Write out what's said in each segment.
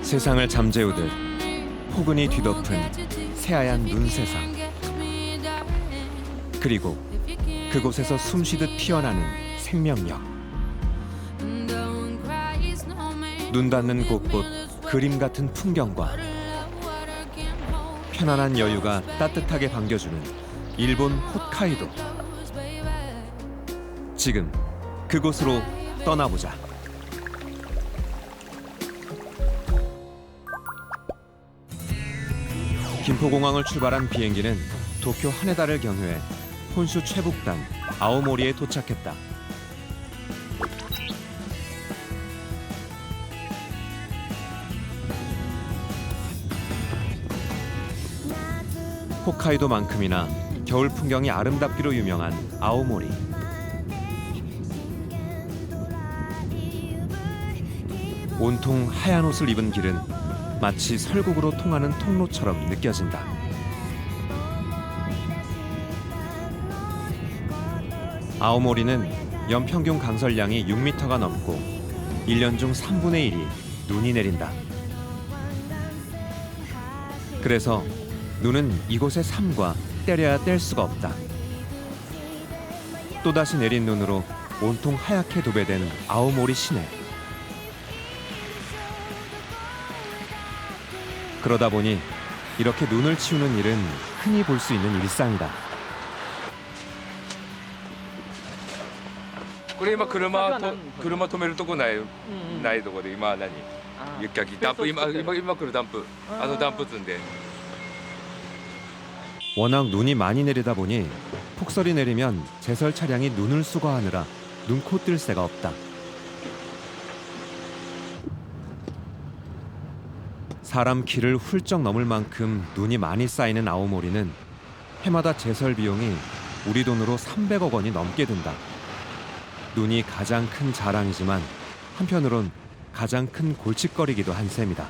세상을 잠재우듯 포근히 뒤덮은 새하얀 눈세상. 그리고 그곳에서 숨쉬듯 피어나는 생명력. 눈 닿는 곳곳 그림 같은 풍경과 편안한 여유가 따뜻하게 반겨주는 일본 홋카이도. 지금 그곳으로 떠나보자. 김포공항을 출발한 비행기는 도쿄 하네다를 경유해 혼슈 최북단 아오모리에 도착했다. 홋카이도만큼이나 겨울 풍경이 아름답기로 유명한 아오모리. 온통 하얀 옷을 입은 길은 마치 설국으로 통하는 통로처럼 느껴진다. 아오모리는 연평균 강설량이 6m가 넘고 1년 중 3분의 1이 눈이 내린다. 그래서 눈은 이곳의 삶과 때려야 뗄 수가 없다. 또다시 내린 눈으로 온통 하얗게 도배된 아오모리 시내. 그러다 보니 이렇게 눈을 치우는 일은 흔히 볼 수 있는 일상이다. これ今車止めるとこないとこで今何雪かきダンプ今来るダンプダンプ積んで 워낙 눈이 많이 내리다 보니 폭설이 내리면 제설 차량이 눈을 수거하느라 눈코 뜰 새가 없다. 사람 키를 훌쩍 넘을 만큼 눈이 많이 쌓이는 아오모리는 해마다 제설 비용이 우리 돈으로 300억 원이 넘게 든다. 눈이 가장 큰 자랑이지만 한편으론 가장 큰 골칫거리기도 한 셈이다.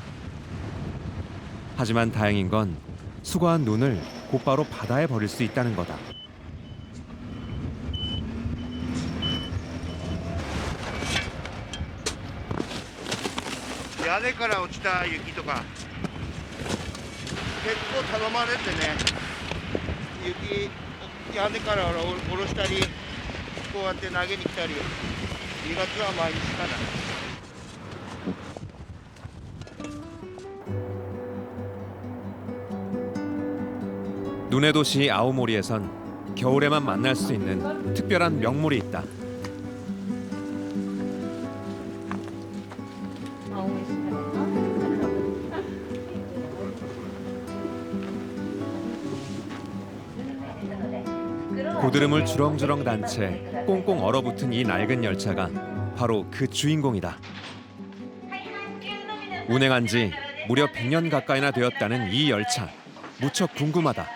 하지만 다행인 건 수거한 눈을 곧바로 바다에 버릴 수 있다는 거다. 屋根から落ちた雪とか結構頼まれてね、雪屋根から下ろしたりこうやって投げに来たり、2月は毎日かな。 눈의 도시 아오모리에선 겨울에만 만날 수 있는 특별한 명물이 있다. 고드름을 주렁주렁 단 채 꽁꽁 얼어붙은 이 낡은 열차가 바로 그 주인공이다. 운행한 지 무려 100년 가까이나 되었다는 이 열차. 무척 궁금하다.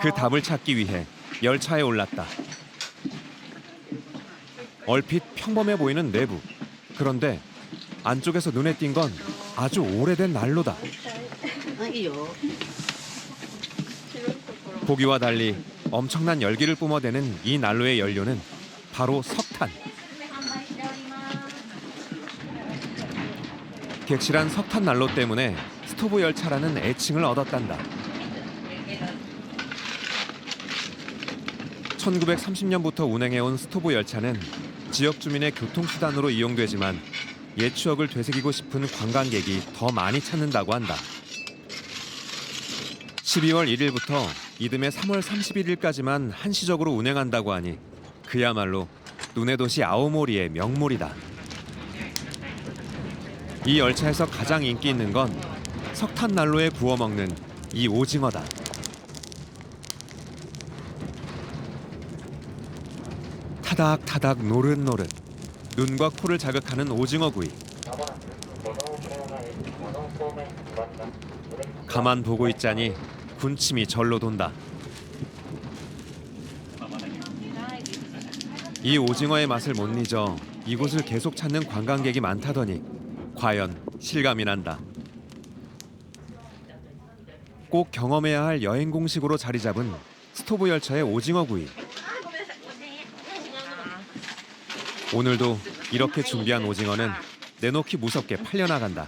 그 답을 찾기 위해 열차에 올랐다. 얼핏 평범해 보이는 내부. 그런데 안쪽에서 눈에 띈 건 아주 오래된 난로다. 보기와 달리 엄청난 열기를 뿜어대는 이 난로의 연료는 바로 석탄. 객실한 석탄 난로 때문에 스토브 열차라는 애칭을 얻었단다. 1930년부터 운행해온 스토브 열차는 지역 주민의 교통수단으로 이용되지만 옛 추억을 되새기고 싶은 관광객이 더 많이 찾는다고 한다. 12월 1일부터 이듬해 3월 31일까지만 한시적으로 운행한다고 하니 그야말로 눈의 도시 아오모리의 명물이다. 이 열차에서 가장 인기 있는 건 석탄 난로에 구워 먹는 이 오징어다. 타닥타닥 노릇노릇 눈과 코를 자극하는 오징어구이. 가만 보고 있자니 군침이 절로 돈다. 이 오징어의 맛을 못 잊어 이곳을 계속 찾는 관광객이 많다더니 과연 실감이 난다. 꼭 경험해야 할 여행 공식으로 자리 잡은 스토브 열차의 오징어구이. 오늘도 이렇게 준비한 오징어는 내놓기 무섭게 팔려나간다.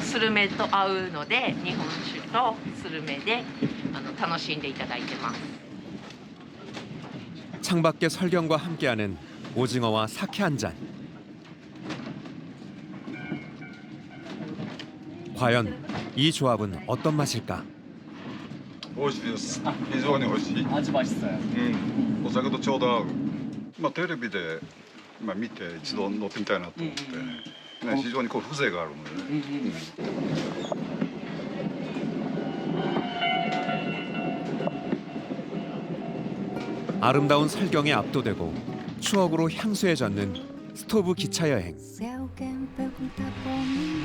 스ルメと合うので日本酒とスルメで楽しんでいただいてます。 창밖의 설경과 함께하는 오징어와 사케 한 잔. 과연 이 조합은 어떤 맛일까? 美味しいです非常に美味しい味맛있어요. お酒とちょうど合うテレビで見て一度乗ってみたいなと思って、非常にこう風情があるのでね、 아름다운 설경에 압도되고 추억으로 향수에 젖는 스토브 기차 여행. Se alguém perguntar por mim,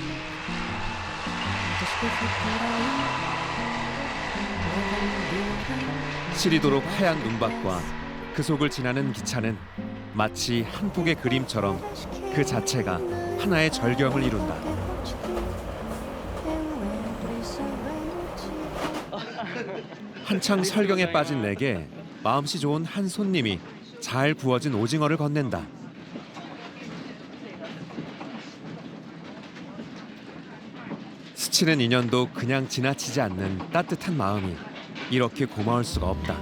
diz que ficarei. 시리도록 하얀 눈밭과 그 속을 지나는 기차는 마치 한 폭의 그림처럼 그 자체가 하나의 절경을 이룬다. 한창 설경에 빠진 내게 마음씨 좋은 한 손님이 잘 구워진 오징어를 건넨다. 스치는 인연도 그냥 지나치지 않는 따뜻한 마음이 이렇게 고마울 수가 없다.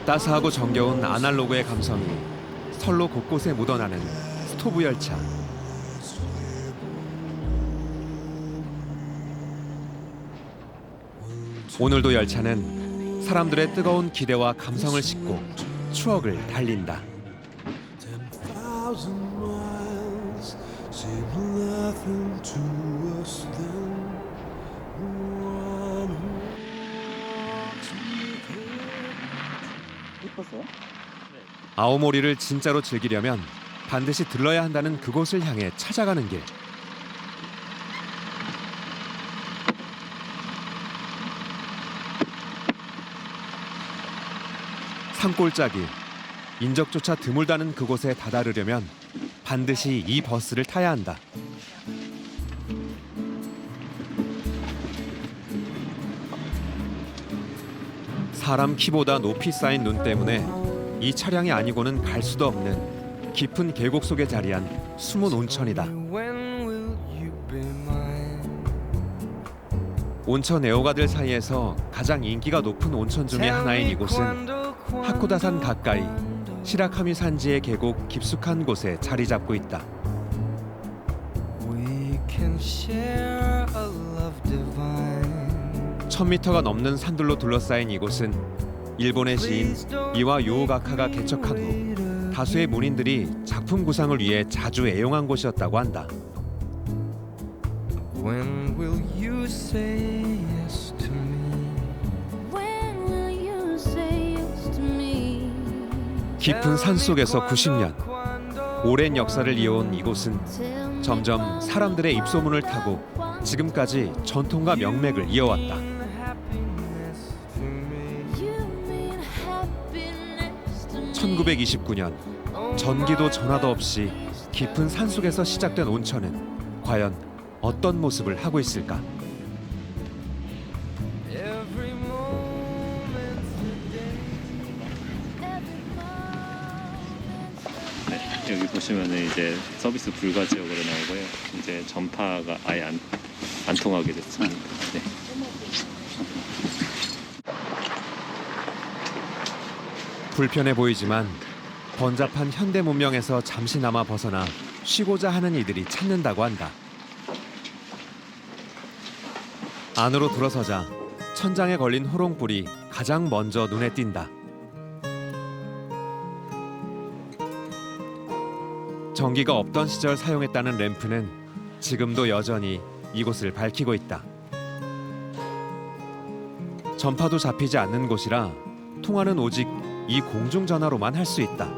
따스하고 정겨운 아날로그의 감성이 선로 곳곳에 묻어나는 스토브 열차. 오늘도 열차는 사람들의 뜨거운 기대와 감성을 싣고 추억을 달린다. 예뻤어요? 아오모리를 진짜로 즐기려면 반드시 들러야 한다는 그곳을 향해 찾아가는 길. 산골짜기, 인적조차 드물다는 그곳에 다다르려면 반드시 이 버스를 타야 한다. 사람 키보다 높이 쌓인 눈 때문에 이 차량이 아니고는 갈 수도 없는 깊은 계곡 속에 자리한 숨은 온천이다. 온천 애호가들 사이에서 가장 인기가 높은 온천 중의 하나인 이곳은 하코다산 가까이 시라카미 산지의 계곡 깊숙한 곳에 자리 잡고 있다. We can share a love divine. 1000m가 넘는 산들로 둘러싸인 이곳은 일본의 시인 이와 요오가카가 개척한 후 다수의 문인들이 작품 구상을 위해 자주 애용한 곳이었다고 한다. When will you say yes to me? When will you say yes to me? 깊은 산 속에서 90년, 오랜 역사를 이어온 이곳은 점점 사람들의 입소문을 타고 지금까지 전통과 명맥을 이어왔다. 1929년 전기도 전화도 없이 깊은 산 속에서 시작된 온천은 과연 어떤 모습을 하고 있을까? Every moment 네, 여기 보시면은 이제 서비스 불가 지역으로 나오고요. 이제 전파가 아예 안 통하게 됐습니다. 네. 불편해 보이지만 번잡한 현대 문명에서 잠시나마 벗어나 쉬고자 하는 이들이 찾는다고 한다. 안으로 들어서자 천장에 걸린 호롱불이 가장 먼저 눈에 띈다. 전기가 없던 시절 사용했다는 램프는 지금도 여전히 이곳을 밝히고 있다. 전파도 잡히지 않는 곳이라 통화는 오직 이 공중전화로만 할 수 있다.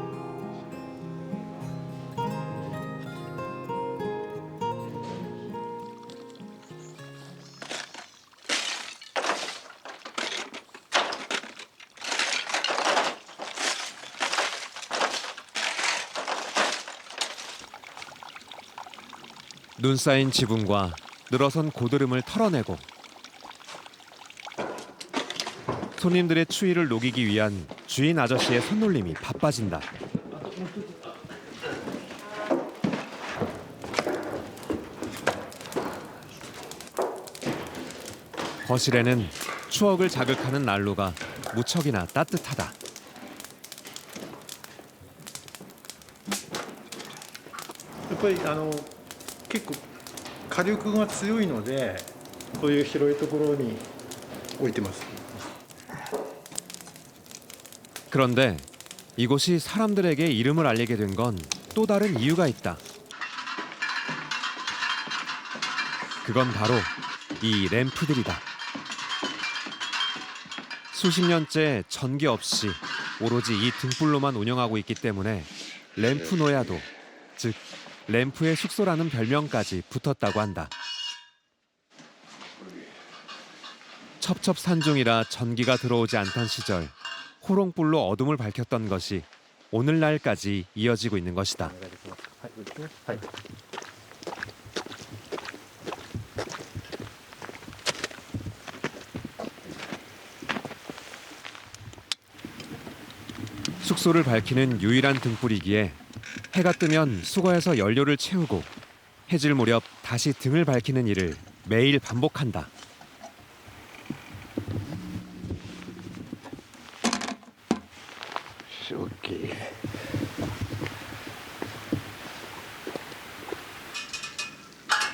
눈 쌓인 지붕과 늘어선 고드름을 털어내고 손님들의 추위를 녹이기 위한 주인 아저씨의 손놀림이 바빠진다. 거실에는 추억을 자극하는 난로가 무척이나 따뜻하다. やっぱり結構火力が強いのでこういう広いところに置いてます。 그런데 이곳이 사람들에게 이름을 알리게 된 건 또 다른 이유가 있다. 그건 바로 이 램프들이다. 수십 년째 전기 없이 오로지 이 등불로만 운영하고 있기 때문에 램프 노야도, 즉 램프의 숙소라는 별명까지 붙었다고 한다. 첩첩산중이라 전기가 들어오지 않던 시절 호롱불로 어둠을 밝혔던 것이 오늘날까지 이어지고 있는 것이다. 숙소를 밝히는 유일한 등불이기에 해가 뜨면 수거해서 연료를 채우고 해질 무렵 다시 등을 밝히는 일을 매일 반복한다.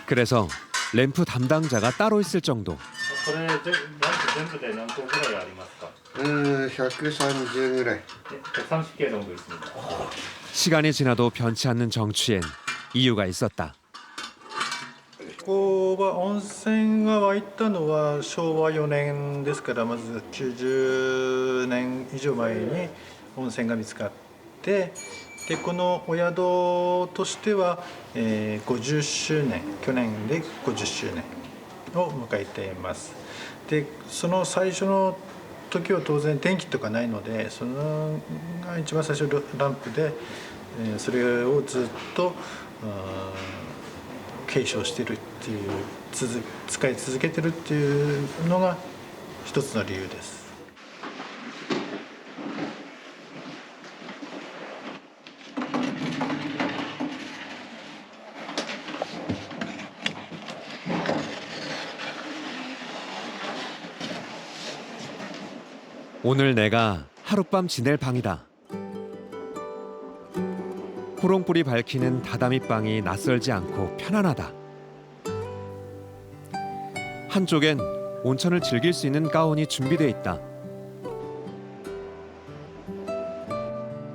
그래서 램프 담당자가 따로 있을 정도. これ全部で何個ぐらいありますか130ぐらい。 130개 정도 있습니다. 시간이 지나도 변치 않는 정취엔 이유가 있었다. ここは温泉が湧いたのは昭和4年ですからまず90年以上前に温泉が見つかってでこのお宿としては、50周年去年で50周年を迎えています。でその最初の時は当然電気とかないのでそのが一番最初ランプで、それをずっと継承してるっていう使い続けてるっていうのが一つの理由です。 오늘 내가 하룻밤 지낼 방이다. 호롱불이 밝히는 다다미방이 낯설지 않고 편안하다. 한쪽엔 온천을 즐길 수 있는 가운이 준비돼 있다.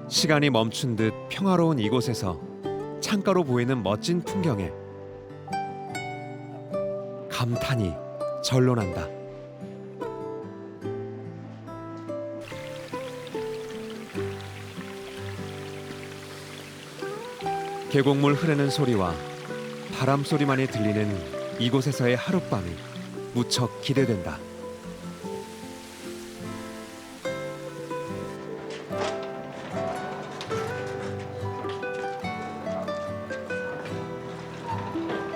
시간이 멈춘 듯 평화로운 이곳에서 창가로 보이는 멋진 풍경에 감탄이 절로 난다. 계곡물 흐르는 소리와 바람 소리만이 들리는 이곳에서의 하룻밤이 무척 기대된다.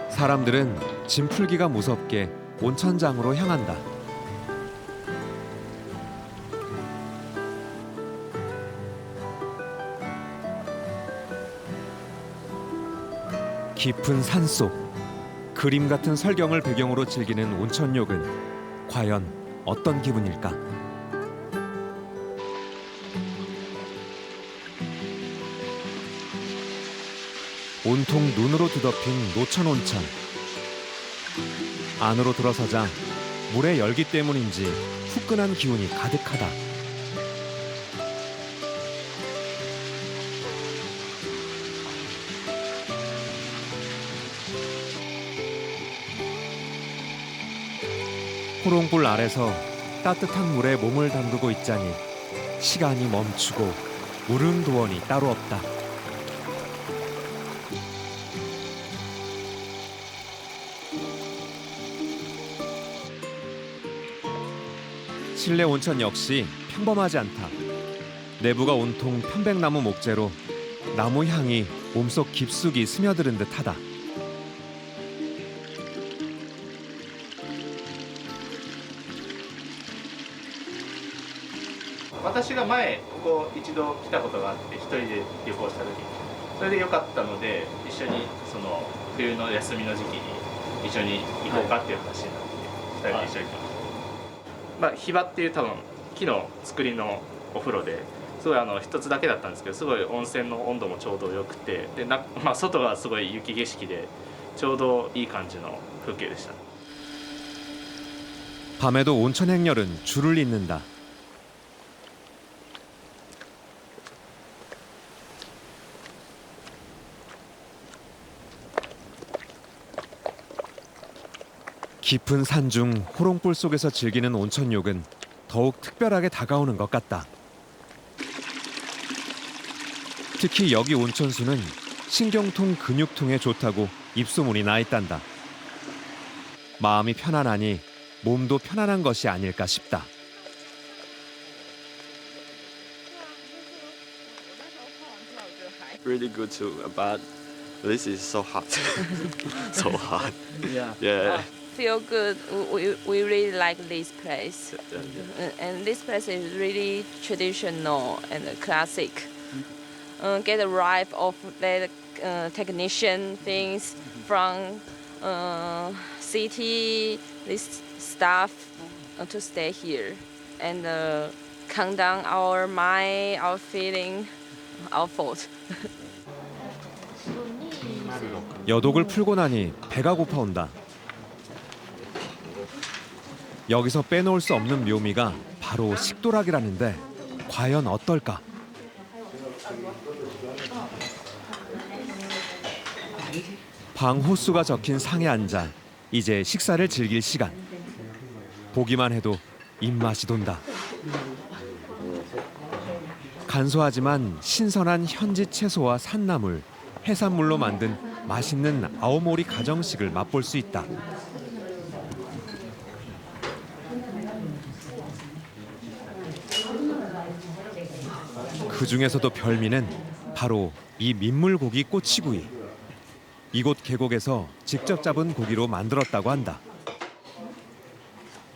사람들은 짐 풀기가 무섭게 온천장으로 향한다. 깊은 산속, 그림 같은 설경을 배경으로 즐기는 온천욕은 과연 어떤 기분일까? 온통 눈으로 뒤덮인 노천 온천. 안으로 들어서자 물의 열기 때문인지 후끈한 기운이 가득하다. 호롱불 아래서 따뜻한 물에 몸을 담그고 있자니 시간이 멈추고 무릉도원이 따로 없다. 실내 온천 역시 평범하지 않다. 내부가 온통 편백나무 목재로 나무 향이 몸속 깊숙이 스며드는 듯하다. 私が前ここ一度来たことがあって一人で旅行した時にそれで良かったので一緒にその冬の休みの時期に一緒に行こうかっていう話になって2人で一緒に行きました。まあヒバっていう多分木の作りのお風呂ですごい一つだけだったんですけどすごい温泉の温度もちょうど良くてでまあ、外がすごい雪景色でちょうどいい感じの風景でした。 밤에도 온천 행렬은 줄을 잇는다. 깊은 산중 호롱불 속에서 즐기는 온천욕은 더욱 특별하게 다가오는 것 같다. 특히 여기 온천수는 신경통, 근육통에 좋다고 입소문이 나 있단다. 마음이 편안하니 몸도 편안한 것이 아닐까 싶다. Really good too, but this is so hot. So hot. Yeah. Feel good. We really like this place. And this place is really traditional and classic. Get a vibe of the technician things from city, this stuff to stay here and calm down our mind, our feeling, our thought. 여독을 풀고 나니 배가 고파온다. 여기서 빼놓을 수 없는 묘미가 바로 식도락이라는데 과연 어떨까? 방 호수가 적힌 상에 앉아 이제 식사를 즐길 시간. 보기만 해도 입맛이 돈다. 간소하지만 신선한 현지 채소와 산나물, 해산물로 만든 맛있는 아오모리 가정식을 맛볼 수 있다. 그 중에서도 별미는 바로 이 민물고기 꼬치구이. 이곳 계곡에서 직접 잡은 고기로 만들었다고 한다.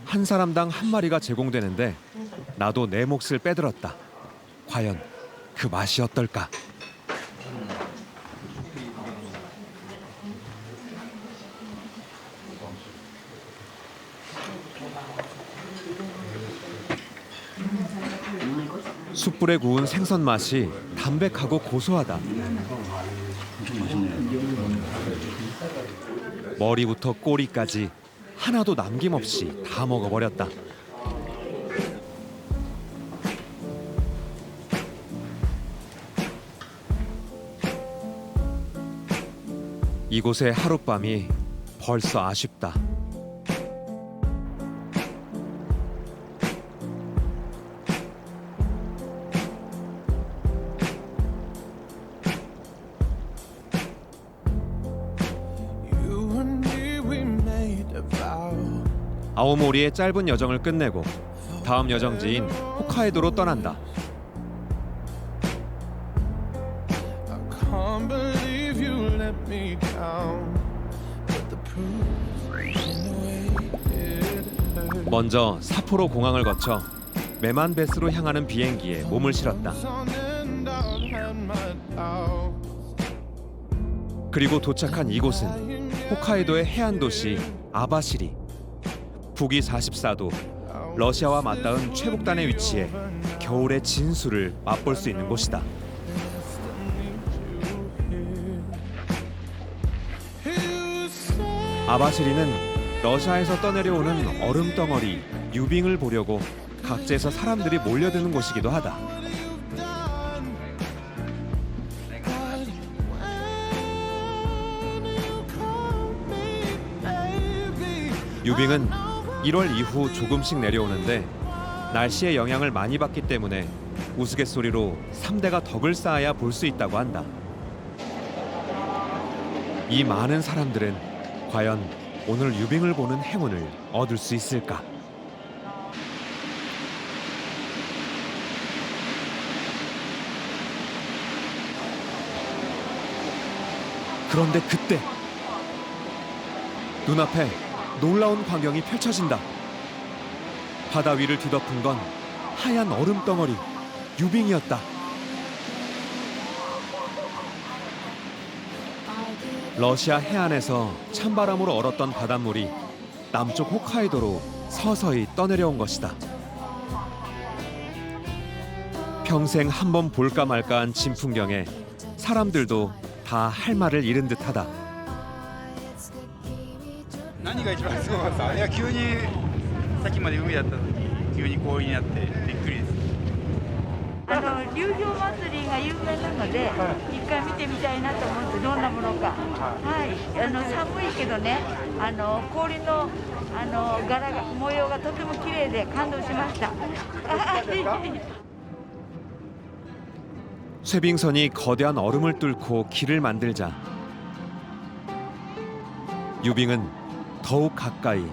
한 사람당 한 마리가 제공되는데 나도 내 몫을 빼들었다. 과연 그 맛이 어떨까? 숯불에 구운 생선 맛이 담백하고 고소하다. 머리부터 꼬리까지 하나도 남김없이 다 먹어버렸다. 이곳의 하룻밤이 벌써 아쉽다. 아오모리의 짧은 여정을 끝내고 다음 여정지인 홋카이도로 떠난다. 먼저 사포로 공항을 거쳐 메만베스로 향하는 비행기에 몸을 실었다. 그리고 도착한 이곳은 홋카이도의 해안 도시 아바시리. 북위 44도, 러시아와 맞닿은 최북단에 위치해 겨울의 진수를 맛볼 수 있는 곳이다. 아바시리는 러시아에서 떠내려오는 얼음 덩어리 유빙을 보려고 각지에서 사람들이 몰려드는 곳이기도 하다. 유빙은 1월 이후 조금씩 내려오는데 날씨의 영향을 많이 받기 때문에 우스갯소리로 3대가 덕을 쌓아야 볼 수 있다고 한다. 이 많은 사람들은 과연 오늘 유빙을 보는 행운을 얻을 수 있을까? 그런데 그때 눈앞에 놀라운 광경이 펼쳐진다. 바다 위를 뒤덮은 건 하얀 얼음 덩어리, 유빙이었다. 러시아 해안에서 찬바람으로 얼었던 바닷물이 남쪽 홋카이도로 서서히 떠내려온 것이다. 평생 한 번 볼까 말까한 진풍경에 사람들도 다 할 말을 잃은 듯하다. 何が一番すごかった？いや急にさっきまで海だったのに急に氷になってびっくりです。流氷祭りが有名なので、一回見てみたいなと思ってどんなものか。はい。寒いけどね、氷の柄が模様がとても綺麗で感動しました。 쇠빙선이 거대한 얼음을 뚫고 길을 만들자 유빙은 더욱 가까이,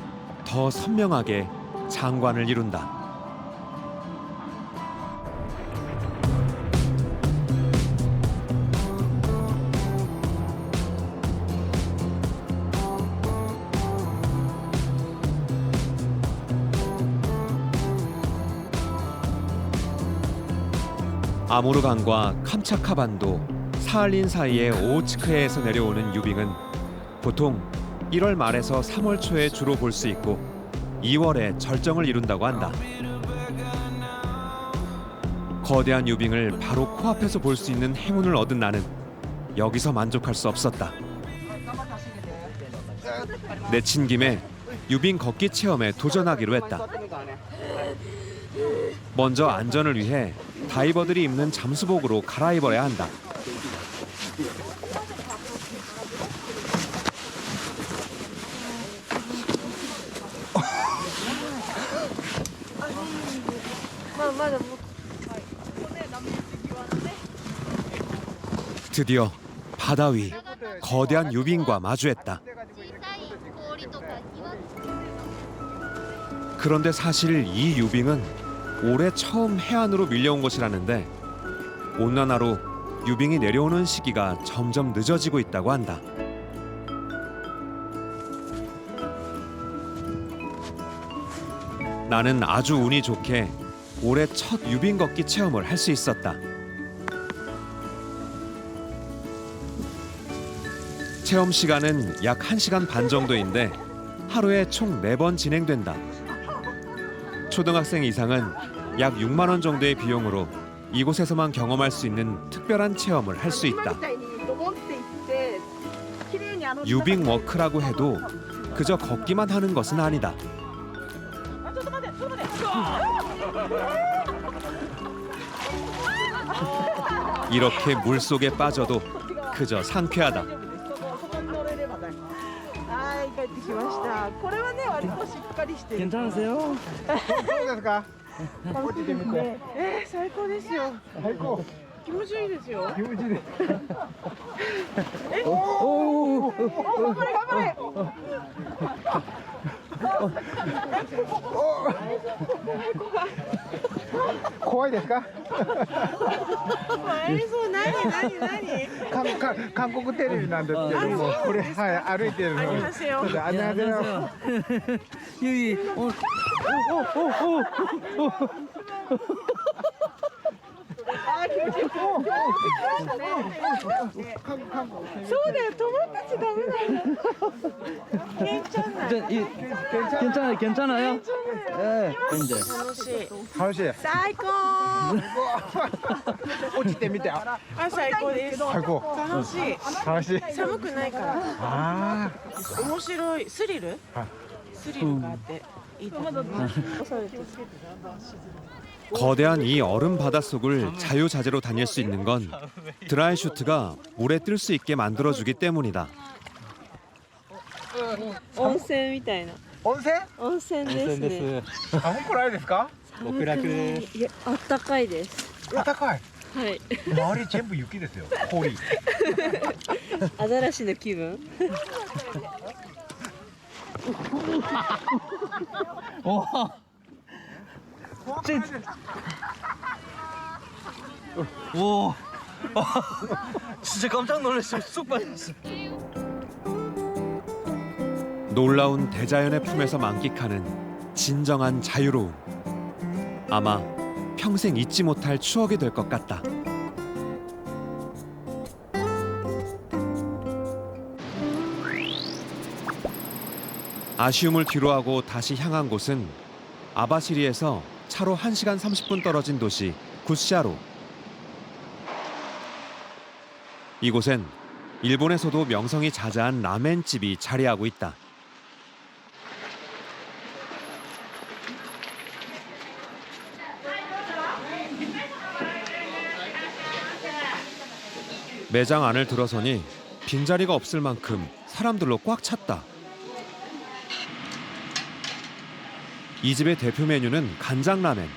더 선명하게 장관을 이룬다. 아모르강과 캄차카반도, 사할린 사이의 오호츠크해에서 내려오는 유빙은 보통 1월 말에서 3월 초에 주로 볼 수 있고 2월에 절정을 이룬다고 한다. 거대한 유빙을 바로 코앞에서 볼 수 있는 행운을 얻은 나는 여기서 만족할 수 없었다. 내친 김에 유빙 걷기 체험에 도전하기로 했다. 먼저 안전을 위해 다이버들이 입는 잠수복으로 갈아입어야 한다. 드디어 바다 위 거대한 유빙과 마주했다. 그런데 사실 이 유빙은 올해 처음 해안으로 밀려온 것이라는데 온난화로 유빙이 내려오는 시기가 점점 늦어지고 있다고 한다. 나는 아주 운이 좋게 올해 첫 유빙 걷기 체험을 할 수 있었다. 체험 시간은 약 1시간 반 정도인데 하루에 총 4번 진행된다. 초등학생 이상은 약 6만 원 정도의 비용으로 이곳에서만 경험할 수 있는 특별한 체험을 할 수 있다. 유빙 워크라고 해도 그저 걷기만 하는 것은 아니다. 이렇게 물속에 빠져도 그저 상쾌하다. 괜찮으세요? どうですか？落ちてみて。最高ですよ。最高。気持ちいいですよ。気持ちいいです。おお。頑張れ頑張れ。怖いですか？韓国テレビなんですけども、これはい歩いてるの。안녕하세요. 유이. 아, 괜찮아요. 괜찮아요. 예. 이제. 楽しい。最高。落ちてみて。あ、最高です。最高。楽しい。楽しい。寒くないから。ああ。面白いスリル？スリルがあっていいと思います。 거대한 이 얼음 바닷속을 자유자재로 다닐 수 있는 건 드라이 슈트가 물에 뜰 수 있게 만들어주기 때문이다. 温泉みたいな。温泉？温泉ですね。寒くないですか？極楽です。いや、あったかいです。暖かい。はい。周り全部雪ですよ。氷。アザラシの気分。おお。 오, 진짜 깜짝 놀랐어요. 쑥 빠졌어. 놀라운 대자연의 품에서 만끽하는 진정한 자유로움. 아마 평생 잊지 못할 추억이 될 것 같다. 아쉬움을 뒤로하고 다시 향한 곳은 아바시리에서 차로 1시간 30분 떨어진 도시 구시아로. 이곳엔 일본에서도 명성이 자자한 라멘집이 자리하고 있다. 매장 안을 들어서니 빈자리가 없을 만큼 사람들로 꽉 찼다. 이 집의 대표 메뉴는 간장라멘.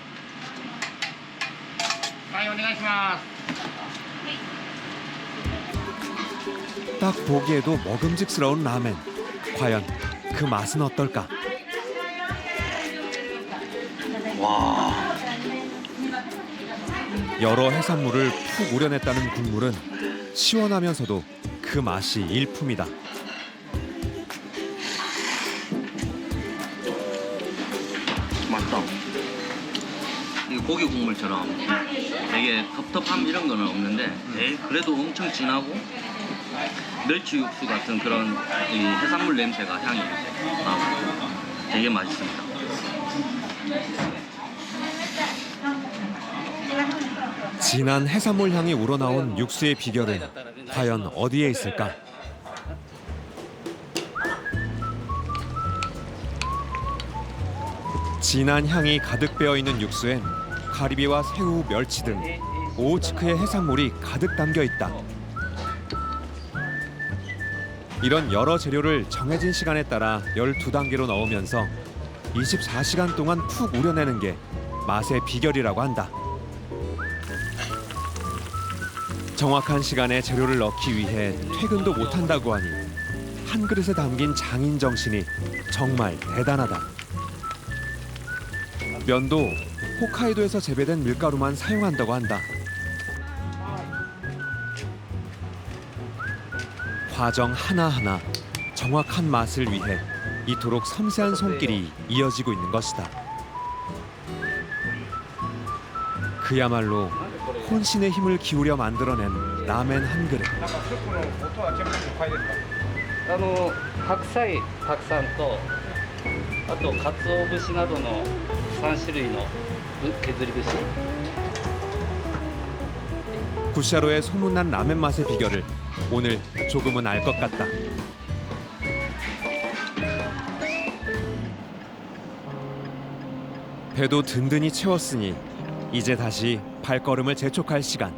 딱 보기에도 먹음직스러운 라멘. 과연 그 맛은 어떨까? 와. 여러 해산물을 푹 우려냈다는 국물은 시원하면서도 그 맛이 일품이다. 맛있다. 이 고기 국물처럼 되게 텁텁함 이런 거는 없는데 그래도 엄청 진하고 멸치 육수 같은 그런 이 해산물 냄새가 향이 나고 되게 맛있습니다. 진한 해산물 향이 우러나온 육수의 비결은 과연 어디에 있을까? 진한 향이 가득 배어있는 육수엔 가리비와 새우, 멸치 등 오호츠크의 해산물이 가득 담겨 있다. 이런 여러 재료를 정해진 시간에 따라 12단계로 넣으면서 24시간 동안 푹 우려내는 게 맛의 비결이라고 한다. 정확한 시간에 재료를 넣기 위해 퇴근도 못한다고 하니 한 그릇에 담긴 장인 정신이 정말 대단하다. 면도 홋카이도에서 재배된 밀가루만 사용한다고 한다. 과정 하나하나 정확한 맛을 위해 이토록 섬세한 손길이 이어지고 있는 것이다. 그야말로 혼신의 힘을 기울여 만들어낸 라멘 한 그릇. 白菜たくさんとあと鰹節などの3種類の削り節 구시아로의 소문난 라멘 맛의 비결을 오늘 조금은 알 것 같다. 배도 든든히 채웠으니 이제 다시 발걸음을 재촉할 시간.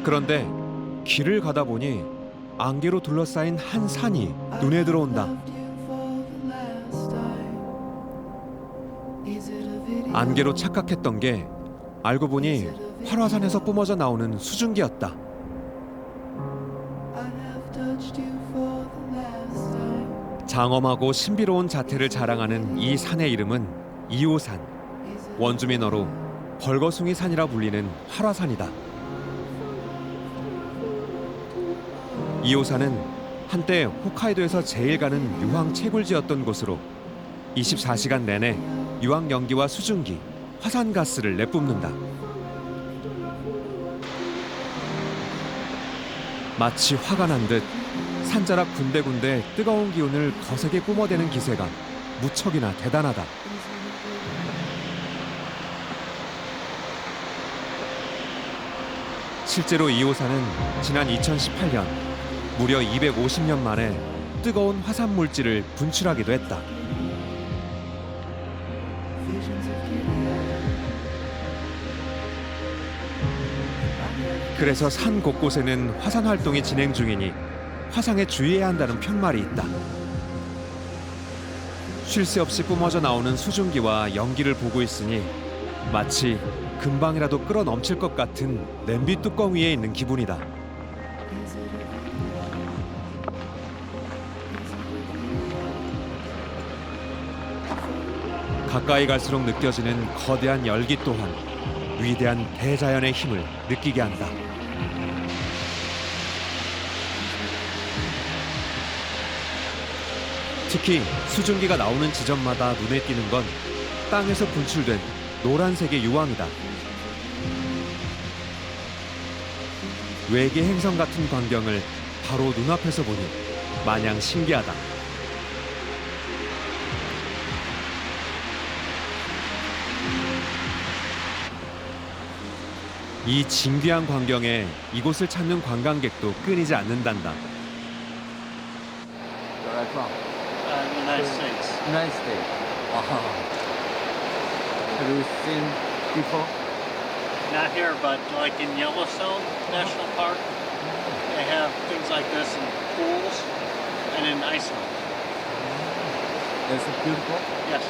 그런데 길을 가다 보니 안개로 둘러싸인 한 산이 눈에 들어온다. 안개로 착각했던 게 알고 보니 활화산에서 뿜어져 나오는 수증기였다. 장엄하고 신비로운 자태를 자랑하는 이 산의 이름은 이오산. 원주민어로 벌거숭이 산이라 불리는 활화산이다. 이오산은 한때 홋카이도에서 제일 가는 유황 채굴지였던 곳으로 24시간 내내 유황 연기와 수증기, 화산가스를 내뿜는다. 마치 화가 난 듯 산자락 군데군데 뜨거운 기운을 거세게 뿜어대는 기세가 무척이나 대단하다. 실제로 이오산은 지난 2018년 무려 250년 만에 뜨거운 화산 물질을 분출하기도 했다. 그래서 산 곳곳에는 화산 활동이 진행 중이니 화상에 주의해야 한다는 편말이 있다. 쉴 새 없이 뿜어져 나오는 수증기와 연기를 보고 있으니 마치 금방이라도 끓어 넘칠 것 같은 냄비 뚜껑 위에 있는 기분이다. 가까이 갈수록 느껴지는 거대한 열기 또한 위대한 대자연의 힘을 느끼게 한다. 특히 수증기가 나오는 지점마다 눈에 띄는 건 땅에서 분출된 노란색의 유황이다. 외계 행성 같은 광경을 바로 눈앞에서 보니 마냥 신기하다. 이 진귀한 광경에 이곳을 찾는 관광객도 끊이지 않는단다. United States. United States. Wow. Have you seen before? Not here, but like in Yellowstone National Park, they have things like this in pools and in Iceland. It's beautiful. Yes.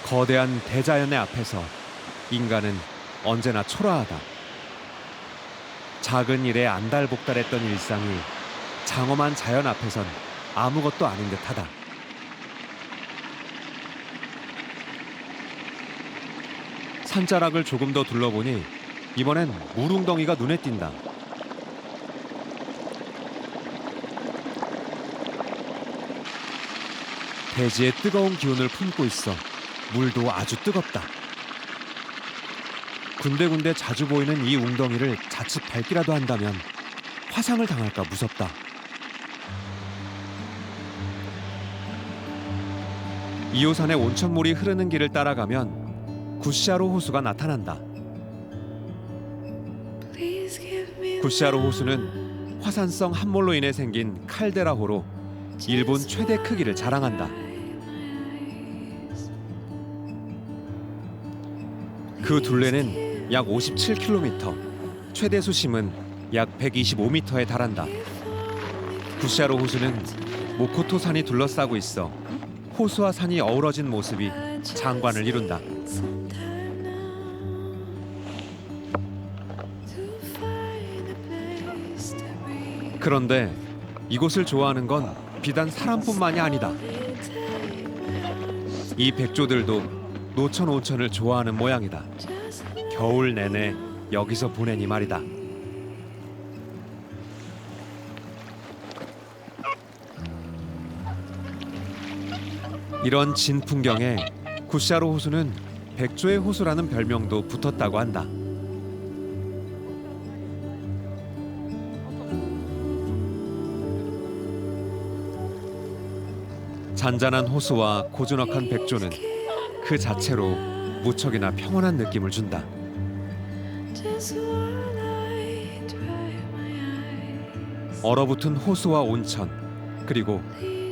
거대한 대자연의 앞에서 인간은 언제나 초라하다. 작은 일에 안달복달했던 일상이 장엄한 자연 앞에선 아무것도 아닌 듯하다. 산자락을 조금 더 둘러보니 이번엔 물웅덩이가 눈에 띈다. 대지의 뜨거운 기운을 품고 있어 물도 아주 뜨겁다. 군데군데 자주 보이는 이 웅덩이를 자칫 밟기라도 한다면 화상을 당할까 무섭다. 이오산의 온천물이 흐르는 길을 따라가면 구시아로 호수가 나타난다. 구시아로 호수는 화산성 함몰로 인해 생긴 칼데라호로 일본 최대 크기를 자랑한다. 그 둘레는 약 57km, 최대 수심은 약 125m에 달한다. 구시아로 호수는 모코토 산이 둘러싸고 있어 호수와 산이 어우러진 모습이 장관을 이룬다. 그런데 이곳을 좋아하는 건 비단 사람뿐만이 아니다. 이 백조들도 노천 온천을 좋아하는 모양이다. 겨울 내내 여기서 보내니 말이다. 이런 진 풍경에 구시아로 호수는 백조의 호수라는 별명도 붙었다고 한다. 잔잔한 호수와 고즈넉한 백조는 그 자체로 무척이나 평온한 느낌을 준다. 얼어붙은 호수와 온천, 그리고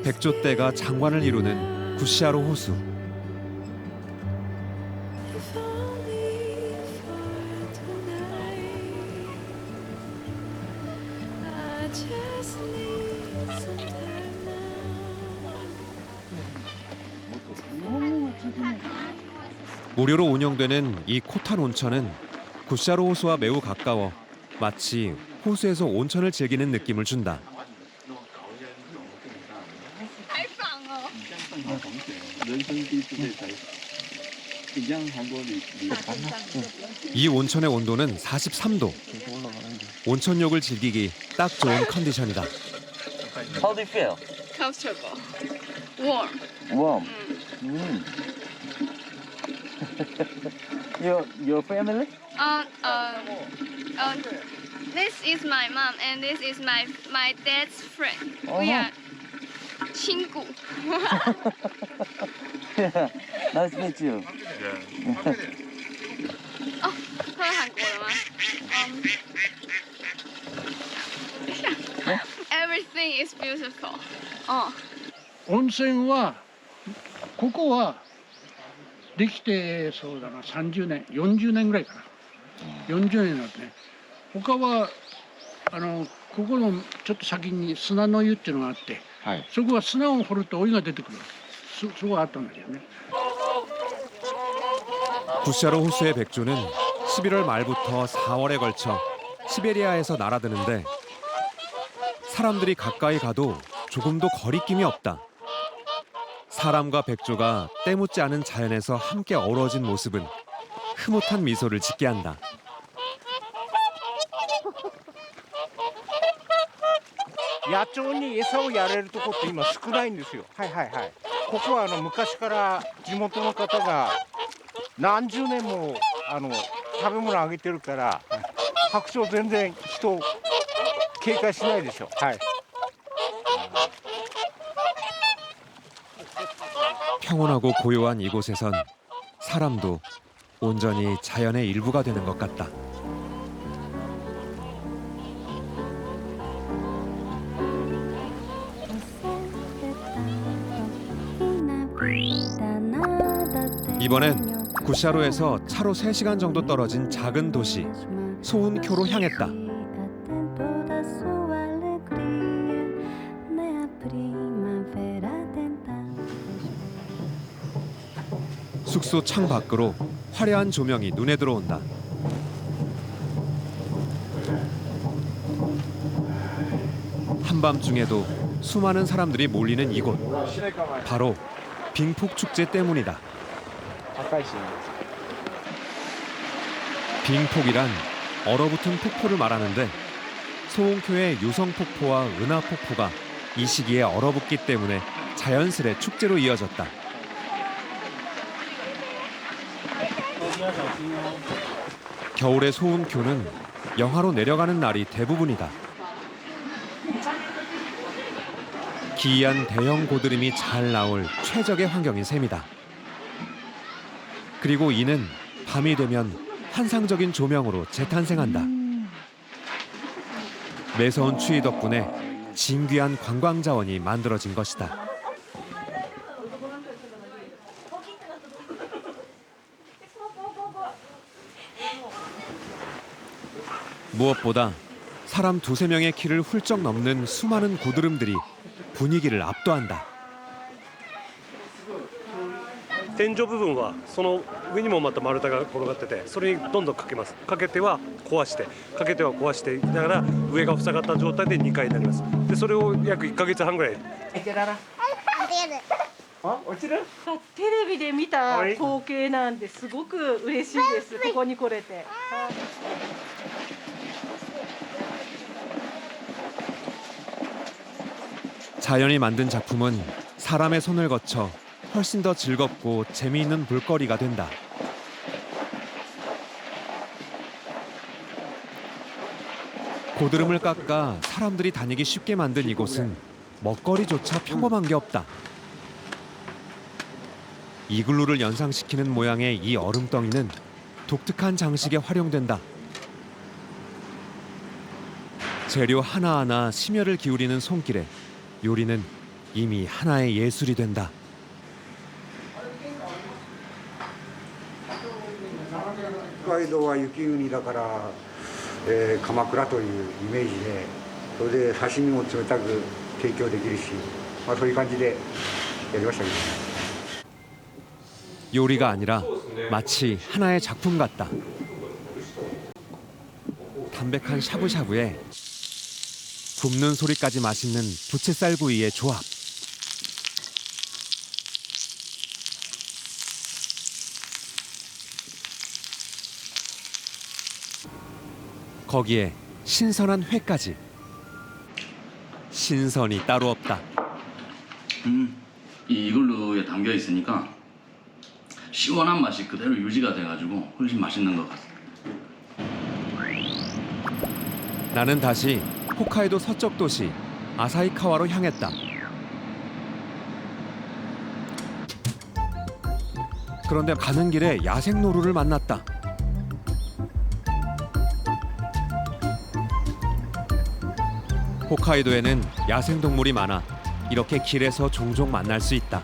백조떼가 장관을 이루는 구시아로 호수. 무료로 운영되는 이 코탄 온천은 구시아로 호수와 매우 가까워 마치 호수에서 온천을 즐기는 느낌을 준다. 이 온천의 온도는 43도. 온천욕을 즐기기 딱 좋은 컨디션이다. How do you feel? Comfortable. Warm. Warm. Your family? This is my mom and this is my dad's friend. We are 친구. Nice to meet you. 어, 喝韩国了吗？Everything is beautiful. 温泉はここはできてそうだな30年40年ぐらいかな40年になってね他はここのちょっと先に砂の湯っていうのがあって、はい、そこは砂を掘るとお湯が出てくるそこがあったんだけどね 구시아로 호수의 백조는 11월 말부터 4월에 걸쳐 시베리아에서 날아드는데 사람들이 가까이 가도 조금도 거리낌이 없다. 사람과 백조가 때묻지 않은 자연에서 함께 어우러진 모습은 흐뭇한 미소를 짓게 한다. 野鳥に餌をやれるとこって今少ないんですよ。はいはいはい。ここは昔から地元の方が何十年も食べ物あげてるから、白鳥全然人を警戒しないでしょ。はい。 평온하고 고요한 이곳에선 사람도 온전히 자연의 일부가 되는 것 같다. 이번엔 구샤로에서 차로 3시간 정도 떨어진 작은 도시 소운쿄로 향했다. 숙소 창 밖으로 화려한 조명이 눈에 들어온다. 한밤중에도 수많은 사람들이 몰리는 이곳. 바로 빙폭 축제 때문이다. 빙폭이란 얼어붙은 폭포를 말하는데 소운쿄의 유성폭포와 은하폭포가 이 시기에 얼어붙기 때문에 자연스레 축제로 이어졌다. 겨울의 소운쿄는 영하로 내려가는 날이 대부분이다. 기이한 대형 고드름이 잘 나올 최적의 환경인 셈이다. 그리고 이는 밤이 되면 환상적인 조명으로 재탄생한다. 매서운 추위 덕분에 진귀한 관광 자원이 만들어진 것이다. 무엇보다 사람 2~3명의 키를 훌쩍 넘는 수많은 고드름들이 분위기를 압도한다. 天井部分はその上にもまた丸太が転がってて、それにどんどんかけます。かけては壊して、かけては壊してだから上が塞がった状態で2回になります。でそれを約1ヶ月半ぐらい。落ちる？テレビで見た光景なんですごく嬉しいです。ここに来れて。 자연이 만든 작품은 사람의 손을 거쳐 훨씬 더 즐겁고 재미있는 볼거리가 된다. 고드름을 깎아 사람들이 다니기 쉽게 만든 이곳은 먹거리조차 평범한 게 없다. 이글루를 연상시키는 모양의 이 얼음덩이는 독특한 장식에 활용된다. 재료 하나하나 심혈을 기울이는 손길에 요리는 이미 하나의 예술이 된다. 北海道は雪国だから、鎌倉というイメージで、それで刺身も冷たく提供できるし、そういう感じでやりましたけど。 요리가 아니라 마치 하나의 작품 같다. 담백한 샤브샤브에 굽는 소리까지 맛있는 부채살구이의 조합. 거기에 신선한 회까지. 신선이 따로 없다. 이 이글루에 담겨 있으니까 시원한 맛이 그대로 유지가 돼가지고 훨씬 맛있는 것 같아요. 나는 다시 홋카이도 서쪽 도시 아사히카와로 향했다. 그런데 가는 길에 야생노루를 만났다. 홋카이도에는 야생동물이 많아 이렇게 길에서 종종 만날 수 있다.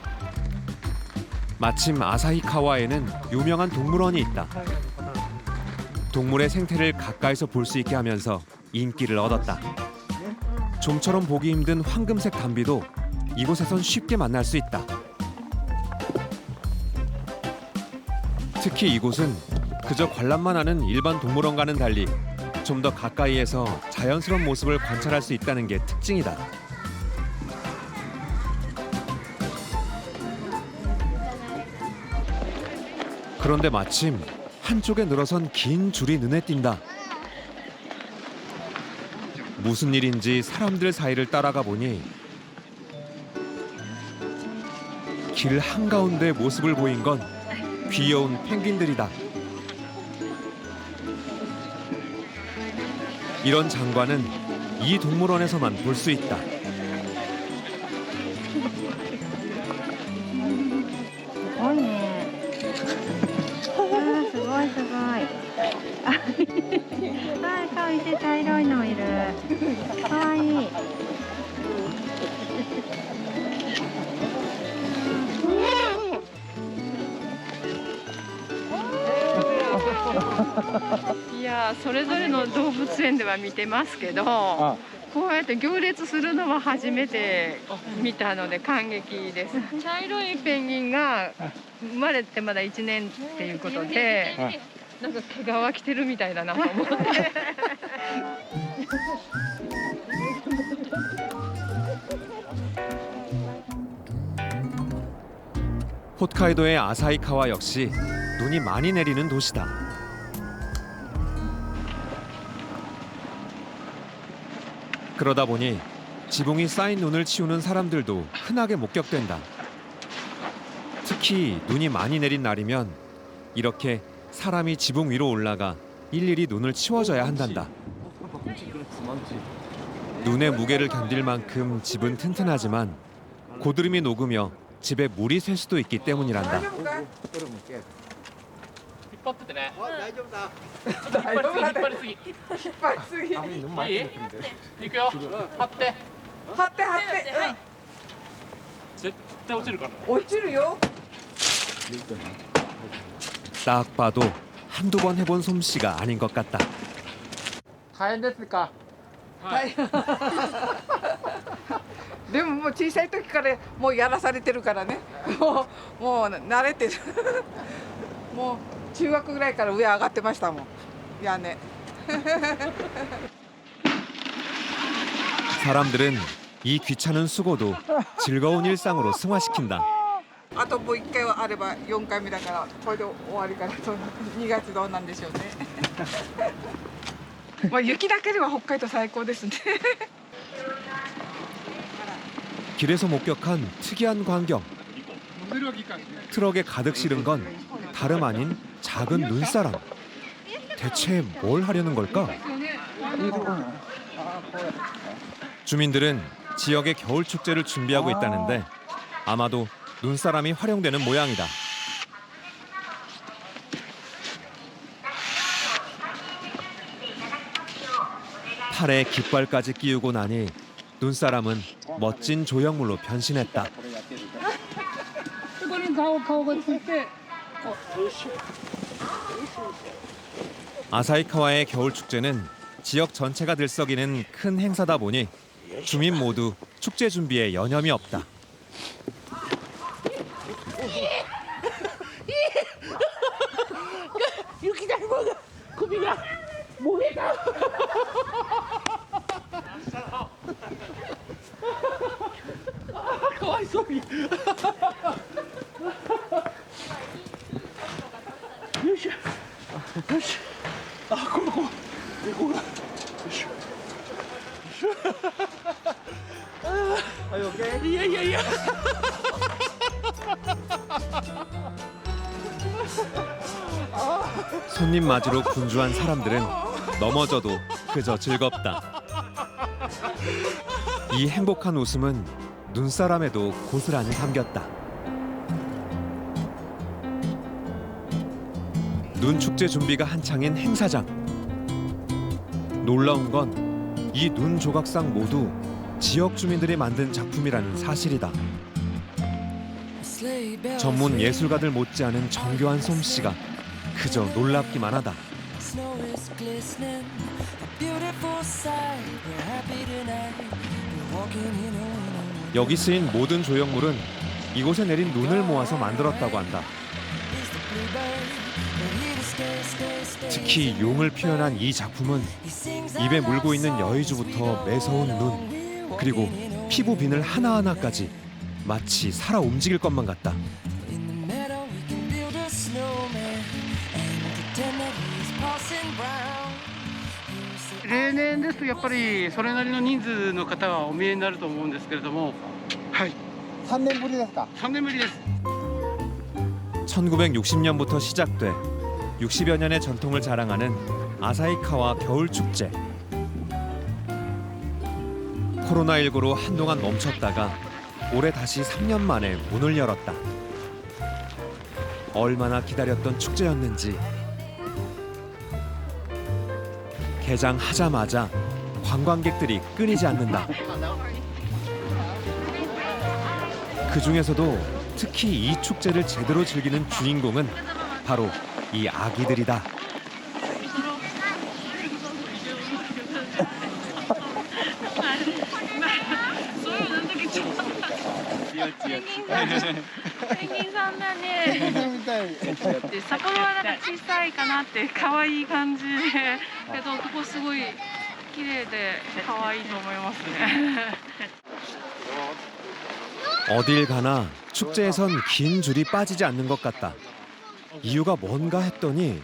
마침 아사히카와에는 유명한 동물원이 있다. 동물의 생태를 가까이서 볼 수 있게 하면서 인기를 얻었다. 좀처럼 보기 힘든 황금색 담비도 이곳에선 쉽게 만날 수 있다. 특히 이곳은 그저 관람만 하는 일반 동물원과는 달리 좀 더 가까이에서 자연스러운 모습을 관찰할 수 있다는 게 특징이다. 그런데 마침 한쪽에 늘어선 긴 줄이 눈에 띈다. 무슨 일인지 사람들 사이를 따라가 보니 길 한가운데 모습을 보인 건 귀여운 펭귄들이다. 이런 장관은 이 동물원에서만 볼 수 있다. 이やそれぞれの動物園では見てますけど、こうやって行列するのは初めて見たので感激です。茶色いペンギンが生まれてまだ1年っていうことで、なんか毛皮着てるみたいだなと思って。홋카이도의 아사히카와 역시 눈이 많이 내리는 도시다. 그러다 보니 지붕이 쌓인 눈을 치우는 사람들도 흔하게 목격된다. 특히 눈이 많이 내린 날이면 이렇게 사람이 지붕 위로 올라가 일일이 눈을 치워줘야 한단다. 눈의 무게를 견딜 만큼 집은 튼튼하지만 고드름이 녹으며 집에 물이 새 수도 있기 때문이란다. 引っ張っててね。大丈夫だ。引っ張りすぎ。引っ張りすぎ。いい？行くよ。張って。張って。絶対落ちるから。落ちるよ。 딱 봐도 한두 번 해본 솜씨가 아닌 것 같다. 大変ですか。でももう小さい時からもうやらされてるからね。もう慣れてる。もう中学ぐらいから上上がってましたもん。屋根。 사람들은 이 귀찮은 수고도 즐거운 일상으로 승화시킨다. あともう1回はあれば4回目だからこれで終わりかなと。2月どうなんでしょうね。まあ雪だけでは北海道最高ですね。 길에서 목격한 특이한 광경. 트럭에 가득 실은 건 다름 아닌 작은 눈사람. 대체 뭘 하려는 걸까? 주민들은 지역의 겨울 축제를 준비하고 있다는데 아마도 눈사람이 활용되는 모양이다. 팔에 깃발까지 끼우고 나니 눈사람은 멋진 조형물로 변신했다. 아사히카와의 겨울 축제는 지역 전체가 들썩이는 큰 행사다 보니 주민 모두 축제 준비에 여념이 없다.雪だるまが首が燃えた。かわいそうに。よいしょ。よし。あ、ここが。よいしょ。Are you okay? いや。 손님 맞으러 분주한 사람들은 넘어져도 그저 즐겁다. 이 행복한 웃음은 눈사람에도 고스란히 담겼다. 눈축제 준비가 한창인 행사장. 놀라운 건 이 눈 조각상 모두 지역 주민들이 만든 작품이라는 사실이다. 전문 예술가들 못지않은 정교한 솜씨가 그저 놀랍기만 하다. 여기 쓰인 모든 조형물은 이곳에 내린 눈을 모아서 만들었다고 한다. 특히 용을 표현한 이 작품은 입에 물고 있는 여의주부터 매서운 눈, 그리고 피부 비늘 하나하나까지 마치 살아 움직일 것만 같다. 例年ですとやっぱりそれなりの人数の方はお見えになると思うんですけれども、はい。3年ぶりですか？3年ぶりです。 1960년부터 시작돼 60여 년의 전통을 자랑하는 아사히카와 겨울축제. 코로나19로 한동안 멈췄다가 올해 다시 3년 만에 문을 열었다. 얼마나 기다렸던 축제였는지. 개장하자마자 관광객들이 끊이지 않는다. 그 중에서도 특히 이 축제를 제대로 즐기는 주인공은 바로 이 아기들이다. 펭귄さんだね。札幌はなんか小さいかなって可愛い感じで、けどここすごい綺麗で可愛いと思いますね。 어딜 가나 축제에선 긴 줄이 빠지지 않는 것 같다. 이유가 뭔가 했더니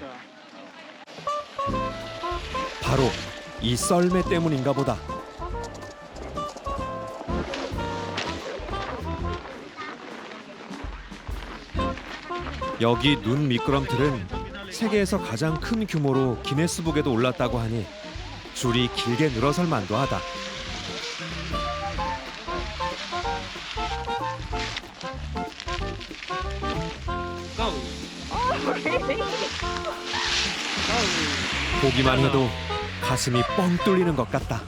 바로 이 썰매 때문인가 보다. 여기 눈 미끄럼틀은 세계에서 가장 큰 규모로 기네스북에도 올랐다고 하니 줄이 길게 늘어설 만도 하다. 보기만 해도 가슴이 뻥 뚫리는 것 같다.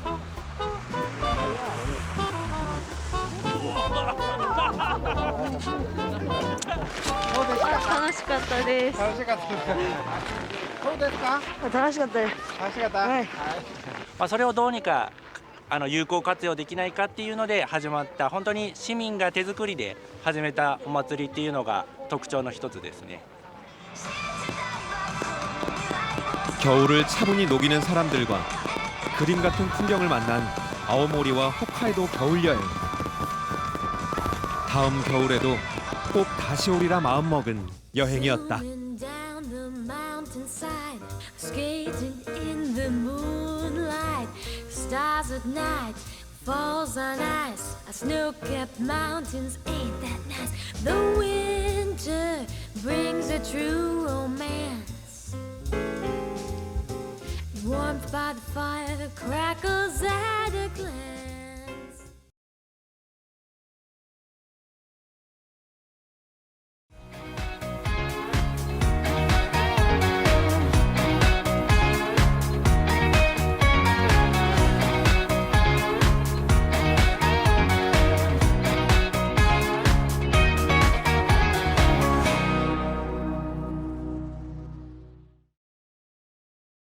네. それをどうにか有効活用できないかっていうので始まった本当に市民が手作りで始めたお祭りっていうのが特徴の一つですね. 겨울을 차분히 녹이는 사람들과 그림 같은 풍경을 만난 아오모리와 홋카이도 겨울 여행. 다음 겨울에도 꼭 다시 오리라 마음먹은 여행이었다. Skating in the moonlight, stars at night, falls on ice, snow-capped mountains ain't that nice. The winter brings a true romance. Warmth by the fire, crackles at a glance.